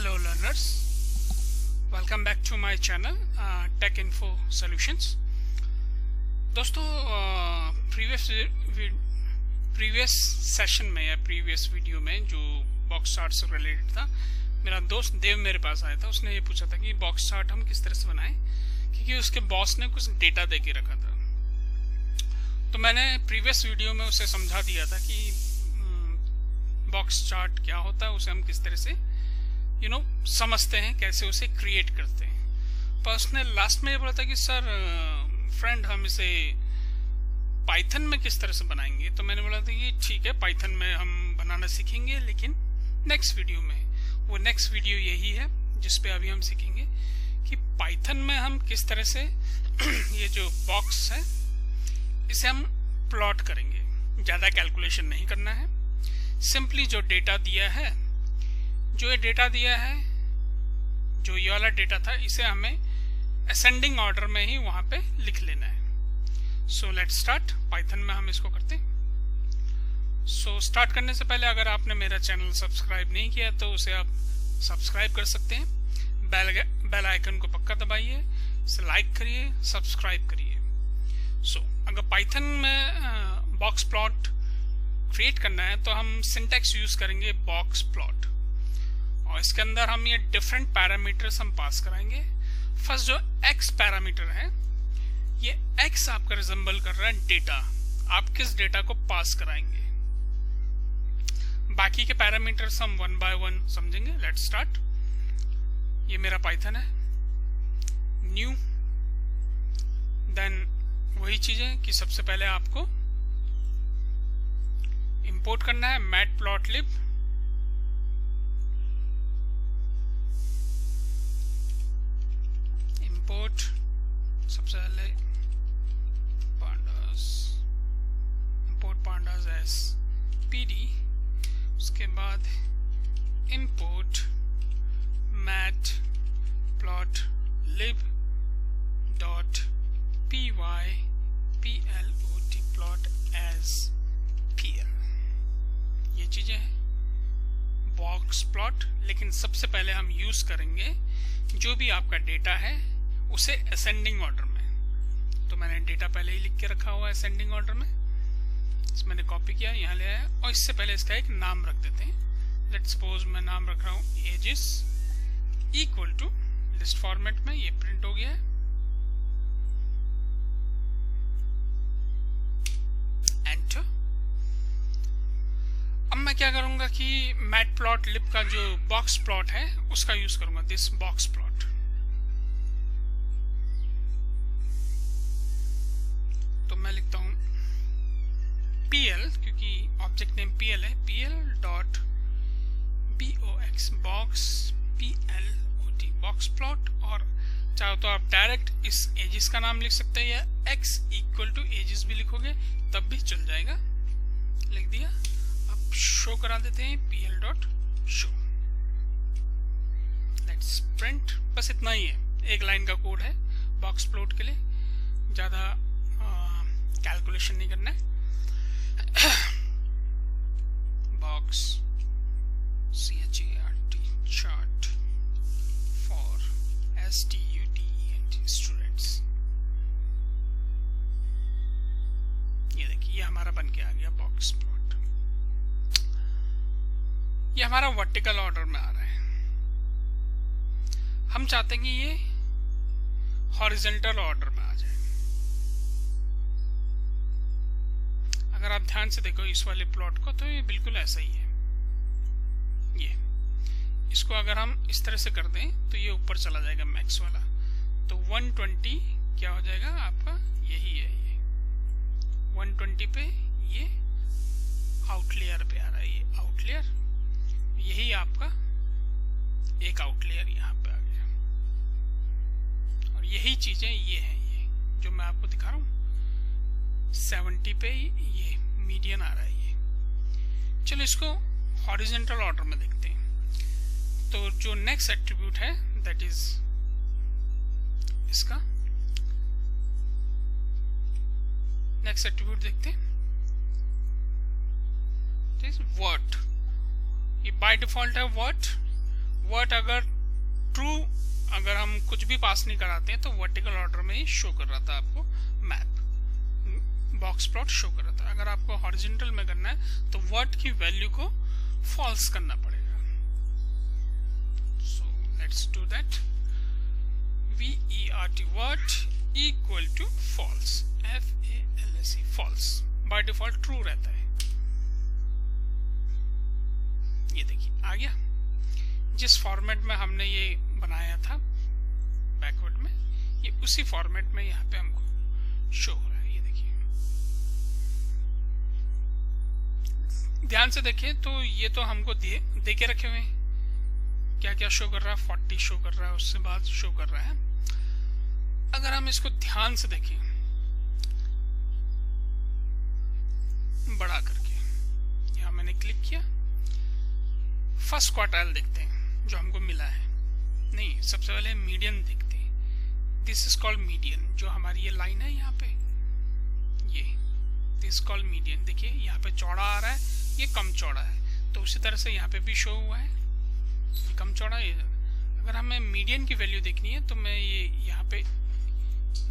Hello learners, welcome back to my channel Tech Info Solutions। दोस्तों previous session में या previous video में जो बॉक्स चार्ट से रिलेटेड था, मेरा दोस्त देव मेरे पास आया था। उसने ये पूछा था कि बॉक्स चार्ट हम किस तरह से बनाएं, क्योंकि उसके बॉस ने कुछ डेटा दे के रखा था। तो मैंने प्रीवियस वीडियो में उसे समझा दिया था कि बॉक्स चार्ट क्या होता है, उसे हम किस तरह से समझते हैं, कैसे उसे क्रिएट करते हैं। पर उसने लास्ट में ये बोला था कि सर फ्रेंड हम इसे पाइथन में किस तरह से बनाएंगे। तो मैंने बोला था कि ठीक है, पाइथन में हम बनाना सीखेंगे, लेकिन नेक्स्ट वीडियो में। वो नेक्स्ट वीडियो यही है जिसपे अभी हम सीखेंगे कि पाइथन में हम किस तरह से ये जो बॉक्स है इसे हम प्लॉट करेंगे। ज़्यादा कैलकुलेशन नहीं करना है, सिंपली जो डेटा दिया है, जो ये डेटा दिया है, जो ये वाला डेटा था, इसे हमें असेंडिंग ऑर्डर में ही वहां पे लिख लेना है। So let's start. पाइथन में हम इसको करते हैं। सो स्टार्ट करने से पहले अगर आपने मेरा चैनल सब्सक्राइब नहीं किया तो उसे आप सब्सक्राइब कर सकते हैं। बेल आइकन को पक्का दबाइए, इसे लाइक करिए, सब्सक्राइब करिए। सो अगर पाइथन में बॉक्स प्लॉट क्रिएट करना है तो हम सिंटैक्स यूज करेंगे बॉक्स प्लॉट, और इसके अंदर हम ये डिफरेंट पैरामीटर्स हम पास कराएंगे। फर्स्ट जो x पैरामीटर है, ये x आपका रिजेंबल कर रहा है डेटा, आप किस डेटा को पास कराएंगे। बाकी के पैरामीटर्स हम वन बाय वन समझेंगे। Let's start. ये मेरा पाइथन है, न्यू, देन वही चीजें कि सबसे पहले आपको इंपोर्ट करना है मैटप्लॉटलिब, इंपोर्ट सबसे पहले pandas, import pandas S pd, उसके बाद import matplotlib dot py plot plot as pl। ये चीजें हैं बॉक्स प्लॉट। लेकिन सबसे पहले हम यूज करेंगे जो भी आपका डेटा है उसे असेंडिंग ऑर्डर में। तो मैंने डेटा पहले ही लिख के रखा हुआ है असेंडिंग ऑर्डर में, इसमें मैंने कॉपी किया, यहाँ ले आया, और इससे पहले इसका एक नाम रख देते हैं। लेट्स सपोज मैं नाम रख रहा हूँ axes equal to list format में। ये प्रिंट हो गया है। एंटर। अब मैं क्या करूंगा कि मैटप्लॉटलिब का जो बॉक्स प्लॉट है उसका यूज करूंगा, दिस बॉक्स प्लॉट। तो मैं लिखता हूं pl, क्योंकि ऑब्जेक्ट नेम pl है, pl dot box box plot box plot. और चाहो तो आप डायरेक्ट इस एजेस का नाम लिख सकते हैं, या x इक्वल टू एजेस भी लिखोगे तब भी चल जाएगा। लिख दिया। अब शो करा देते हैं pl dot show. Let's print. बस इतना ही है, एक लाइन का कोड है बॉक्स प्लॉट के लिए, ज्यादा कैलकुलेशन नहीं करना है। Box chart for students. ये देखिए, ये हमारा बन के आ गया बॉक्स प्लॉट। ये हमारा वर्टिकल ऑर्डर में आ रहा है। हम चाहते हैं कि ये हॉरिजॉन्टल ऑर्डर में आ जाए। अगर आप ध्यान से देखो इस वाले प्लॉट को, तो ये बिल्कुल ऐसा ही है। ये इसको अगर हम इस तरह से कर दें तो ये ऊपर चला जाएगा मैक्स वाला। तो 120 क्या हो जाएगा आपका, यही है। ये 120 पे ये आउटलेयर पे आ रहा है, ये आउटलेयर, यही आपका एक आउटलेयर यहाँ पे आ गया। और यही चीजें ये हैं, ये जो मैं आपको दिखा रहा हूँ 70 पे ये मीडियन आ रहा है। ये चलो इसको हॉरिजॉन्टल ऑर्डर में देखते हैं। तो जो नेक्स्ट एट्रीब्यूट है दैट इज इसका नेक्स्ट एट्रीब्यूट देखते हैं, वर्ड। ये बाय डिफॉल्ट है वर्ड। व्हाट अगर ट्रू, अगर हम कुछ भी पास नहीं कराते हैं तो वर्टिकल ऑर्डर में ही शो कर रहा था आपको मैप, बॉक्स प्लॉट शो कर रहा था। अगर आपको हॉरिजॉन्टल में करना है तो वर्ट की वैल्यू को फॉल्स करना पड़ेगा। So let's do that. VERT vert equal to false, FALSE false, by default true रहता है। ये देखिए आ गया, जिस फॉर्मेट में हमने ये बनाया था बैकवर्ड में, ये उसी फॉर्मेट में यहाँ पे हमको शो हो रहा है। ये देखिए, ध्यान से देखिए तो ये तो हमको दे के रखे हुए हैं, क्या क्या शो कर रहा है, 40 शो कर रहा है, उससे बाद शो कर रहा है। अगर हम इसको ध्यान से देखें बड़ा करके, यहाँ मैंने क्लिक किया, फर्स्ट क्वार्टाइल देखते हैं जो हमको मिला है। नहीं, सबसे पहले मीडियन देखते हैं। दिस इज कॉल्ड मीडियन, जो हमारी ये लाइन है यहाँ पे, ये दिस कॉल्ड मीडियन। देखिए यहाँ पे चौड़ा आ रहा है, ये कम चौड़ा है, तो उसी तरह से यहाँ पे भी शो हुआ है, ये कम चौड़ा। ये अगर हमें मीडियन की वैल्यू देखनी है तो मैं ये यहाँ पे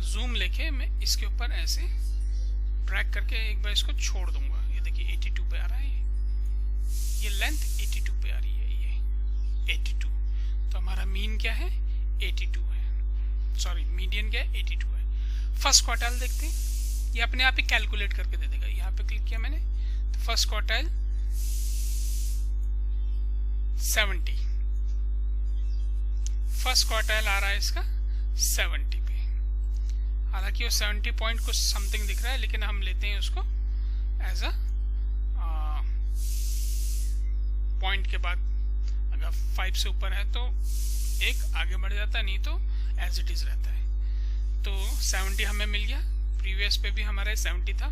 जूम लेके मैं इसके ऊपर ऐसे ड्रैग करके एक बार इसको छोड़ दूंगा। ये देखिए 82 पे आ रहा है, ये लेंथ 82 पे आ रही है, ये 82। तो हमारा मीन क्या है, 82 है, सॉरी मीडियन क्या है, 82 है। फर्स्ट क्वार्टाइल देखते हैं, ये अपने आप ही कैलकुलेट करके दे देगा। यहाँ पे क्लिक किया मैंने तो फर्स्ट क्वार्टाइल 70, फर्स्ट क्वार्टाइल आ रहा है इसका 70 पे। हालांकि वो 70 पॉइंट कुछ समथिंग दिख रहा है, लेकिन हम लेते हैं उसको एज अ पॉइंट के बाद अगर 5 से ऊपर है तो एक आगे बढ़ जाता है, नहीं तो एज इट इज रहता है। तो 70 हमें मिल गया, प्रीवियस पे भी हमारा 70 था।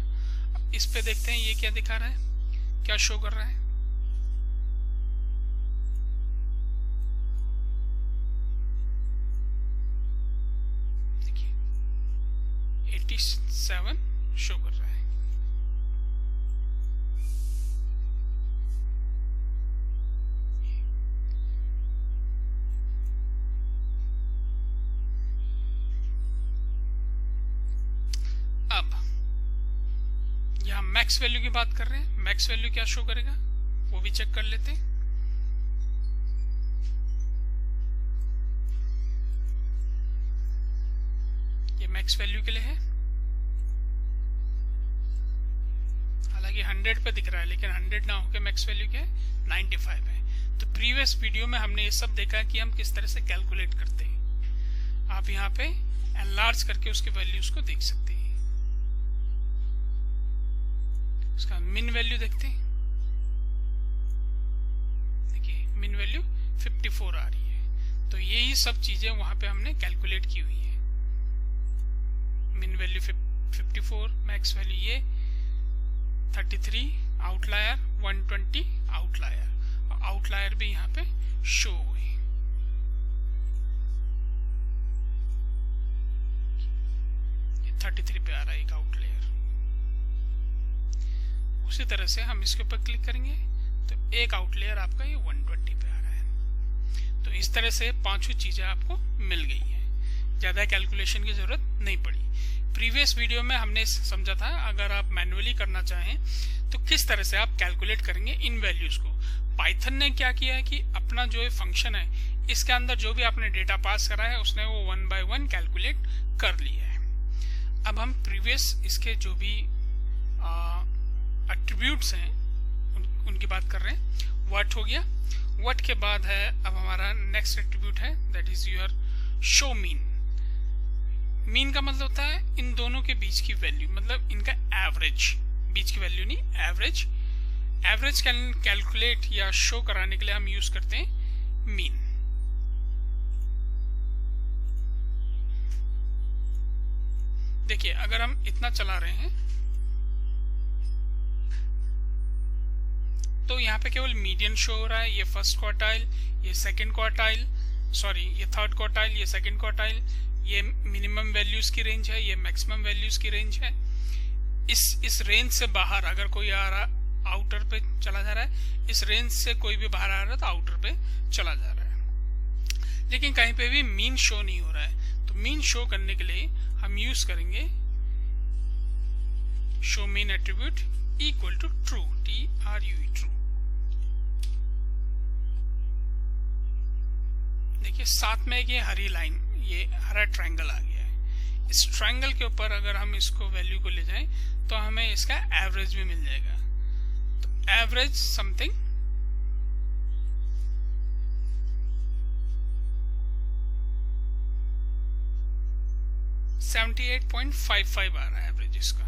अब इस पे देखते हैं ये क्या दिखा रहा है, क्या शो कर रहा है। देखिए 87 शो कर रहा है। अब यहाँ मैक्स वैल्यू की बात कर रहे हैं, मैक्स वैल्यू क्या शो करेगा वो भी चेक कर लेते हैं। ये मैक्स वैल्यू के लिए है, हालांकि 100 पे दिख रहा है, लेकिन 100 ना होकर मैक्स वैल्यू क्या है, 95 है। तो प्रीवियस वीडियो में हमने ये सब देखा कि हम किस तरह से कैलकुलेट करते हैं। आप यहाँ पे एनलार्ज करके उसके वैल्यूज को देख सकते हैं। इसका मिन वैल्यू देखते हैं, देखिए मिन वैल्यू 54 आ रही है। तो यही सब चीजें वहां पे हमने कैलकुलेट की हुई है। मिन वैल्यू 54, मैक्स वैल्यू ये 33, आउटलायर 120, आउटलायर भी यहाँ पे शो हुए। ये 33 पे आ रहा है एक आउटलायर। उसी तरह से हम इसके ऊपर क्लिक करेंगे तो एक आउटलेयर आपका ये 120 पे आ रहा है। तो इस तरह से पांचों चीजें आपको मिल गई हैं, ज्यादा कैलकुलेशन की जरूरत नहीं पड़ी। प्रीवियस वीडियो में हमने समझा था अगर आप मैन्युअली करना चाहें तो किस तरह से आप कैलकुलेट करेंगे इन वैल्यूज को। पाइथन ने क्या किया है कि अपना जो फंक्शन है इसके अंदर जो भी आपने डेटा पास करा है उसने वो 1 बाय 1 कैलकुलेट कर लिया है। अब हम प्रीवियस इसके जो भी एट्रीब्यूट्स हैं उनकी बात कर रहे हैं। व्हाट हो गया, व्हाट के बाद है अब हमारा नेक्स्ट एट्रीब्यूट है that is your show mean. Mean का मतलब होता है इन दोनों के बीच की वैल्यू, मतलब इनका एवरेज, बीच की वैल्यू नहीं एवरेज। एवरेज कैलकुलेट या शो कराने के लिए हम यूज करते हैं मीन। देखिए अगर हम इतना चला रहे हैं तो यहाँ पे केवल मीडियन शो हो रहा है। ये फर्स्ट क्वार्टाइल, ये सेकंड क्वार्टाइल, सॉरी ये थर्ड क्वार्टाइल, ये सेकंड क्वार्टाइल, ये मिनिमम वैल्यूज की रेंज है, ये मैक्सिमम वैल्यूज की रेंज है। इस रेंज से बाहर अगर कोई आ रहा आउटर पे चला जा रहा है, इस रेंज से कोई भी बाहर आ रहा है तो आउटर पे चला जा रहा है। लेकिन कहीं पे भी मीन शो नहीं हो रहा है। तो मीन शो करने के लिए हम यूज करेंगे show mean attribute equal to true, TRUE true. देखिए साथ में ये हरी लाइन, ये हरा ट्रायंगल आ गया है। इस ट्रायंगल के ऊपर अगर हम इसको वैल्यू को ले जाएं तो हमें इसका एवरेज भी मिल जाएगा। तो एवरेज समथिंग 78.55 आ रहा है एवरेज इसका,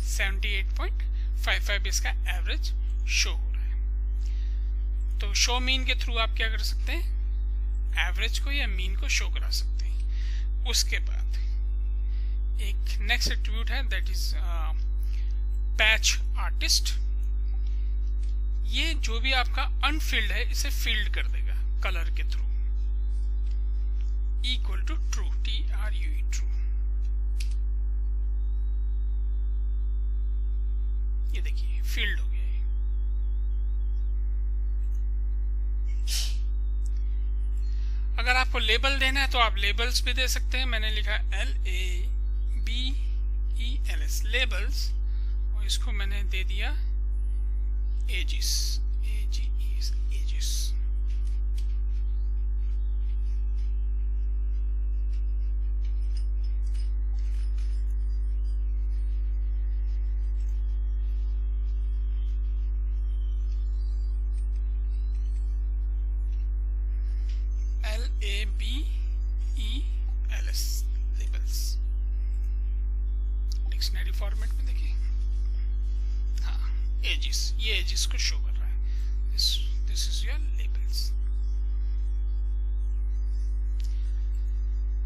78.55 इसका एवरेज शो हो रहा है। तो शो मीन के थ्रू आप क्या कर सकते हैं, एवरेज को या मीन को शो करा सकते हैं। उसके बाद एक नेक्स्ट एट्रीब्यूट है दैट इज पैच आर्टिस्ट। ये जो भी आपका अनफिल्ड है इसे फील्ड कर देगा कलर के through, equal to true, TRUE true. ये देखिए फील्ड हो गया है। अगर आपको लेबल देना है तो आप लेबल्स भी दे सकते हैं। मैंने लिखा LABELS लेबल्स, और इसको मैंने दे दिया axis, axis. LABELS labels dictionary format में देखिए। हाँ एजिस, ये एजिस को शो कर रहा है। This is your labels.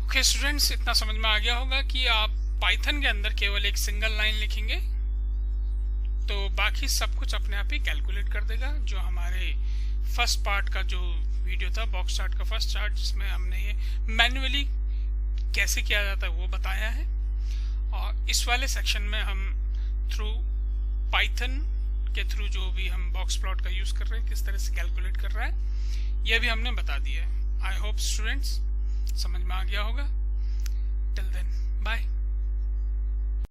Okay students, इतना समझ में आ गया होगा कि आप पाइथन के अंदर केवल एक सिंगल लाइन लिखेंगे तो बाकी सब कुछ अपने आप ही कैलकुलेट कर देगा। जो हमारे फर्स्ट पार्ट का जो वीडियो था, बॉक्स चार्ट का फर्स्ट चार्ट, जिसमें हमने ये मैन्युअली कैसे किया जाता है वो बताया है। और इस वाले सेक्शन में हम थ्रू पाइथन के थ्रू जो भी हम बॉक्स प्लॉट का यूज कर रहे हैं, किस तरह से कैलकुलेट कर रहा है, यह भी हमने बता दिया है। आई होप स्टूडेंट्स समझ में आ गया होगा। Till then bye.